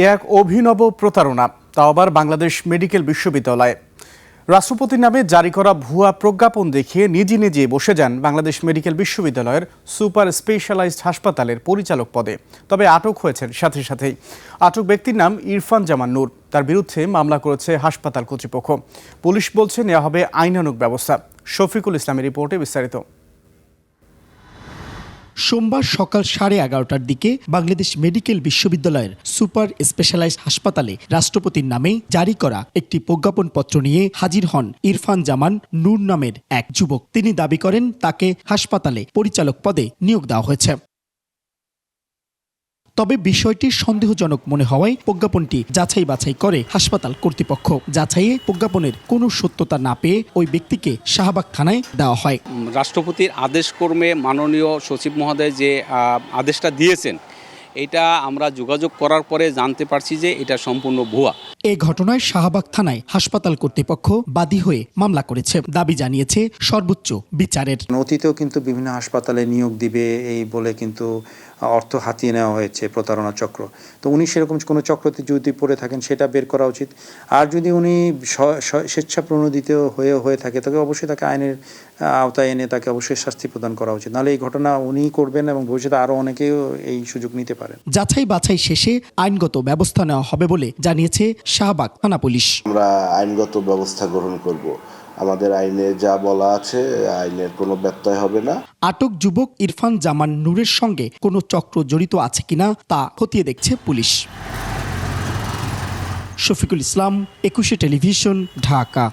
এ এক অভিনব প্রতারণা, তাও আবার বাংলাদেশ মেডিকেল বিশ্ববিদ্যালয়ে। রাষ্ট্রপতির নামে জারি করা ভুয়া প্রজ্ঞাপন দেখিয়ে নিজে নিজে বসে যান বাংলাদেশ মেডিকেল বিশ্ববিদ্যালয়ের সুপার স্পেশালাইজড হাসপাতালের পরিচালক পদে। তবে আটক হয়েছেন সাথে সাথেই। আটক ব্যক্তির নাম ইরফান জামান নূর। তার বিরুদ্ধে মামলা করেছে হাসপাতাল কর্তৃপক্ষ। পুলিশ বলছে নেওয়া হবে আইনানুগ ব্যবস্থা। শফিকুল ইসলামের রিপোর্টে বিস্তারিত। সোমবার সকাল 11:30টার দিকে বাংলাদেশ মেডিকেল বিশ্ববিদ্যালয়ের সুপার স্পেশালাইজড হাসপাতালে রাষ্ট্রপতির নামে জারি করা একটি প্রজ্ঞাপনপত্র নিয়ে হাজির হন ইরফান জামান নূর নামের এক যুবক। তিনি দাবি করেন তাকে হাসপাতালে পরিচালক পদে নিয়োগ দেওয়া হয়েছে। তবে বিষয়টি সন্দেহজনক মনে হওয়ায় প্রজ্ঞাপনটি যাচাই বাছাই করে হাসপাতাল কর্তৃপক্ষ। যাচাইয়ে প্রজ্ঞাপনের কোনো সত্যতা না পেয়ে ওই ব্যক্তিকে শাহবাগ থানায় দেওয়া হয়। রাষ্ট্রপতির আদেশক্রমে মাননীয় সচিব মহোদয় যে আদেশটা দিয়েছেন, এটা আমরা যোগাযোগ করার পরে জানতে পারছি যে এটা সম্পূর্ণ ভুয়া। এ ঘটনায় শাহবাগ থানায় হাসপাতাল কর্তৃপক্ষ বাদী হয়ে মামলা করেছে। দাবি জানিয়েছে সর্বোচ্চ বিচারের। অতীতেও কিন্তু বিভিন্ন হাসপাতালে নিয়োগ দিবে এই বলে কিন্তু অর্থ হাতিয়ে নেওয়া হয়েছে প্রতারণা চক্র। তো উনি সেরকম কোনো চক্রতে যদি পড়ে থাকেন সেটা বের করা উচিত। আর যদি উনি স্বেচ্ছাপ্রণোদিত হয়ে থাকে তবে অবশ্যই তাকে আইনের আওতায় এনে তাকে অবশ্যই শাস্তি প্রদান করা উচিত। নাহলে এই ঘটনা উনিই করবেন এবং ভবিষ্যতে আরও অনেকেও এই সুযোগ নিতে পারে। যাচাই বাছাই শেষে আইনগত ব্যবস্থা নেওয়া হবে বলে জানিয়েছে শাহবাগ থানা পুলিশ। আমরা আইনগত ব্যবস্থা গ্রহণ করব। আমাদের আইনে যা বলা আছে আইনের কোনো ব্যত্যয় হবে না। আটক যুবক ইরফান জামান নূরের সঙ্গে কোনো চক্র জড়িত আছে কিনা তা খতিয়ে দেখছে পুলিশ। শফিকুল ইসলাম, 21 টেলিভিশন, ঢাকা।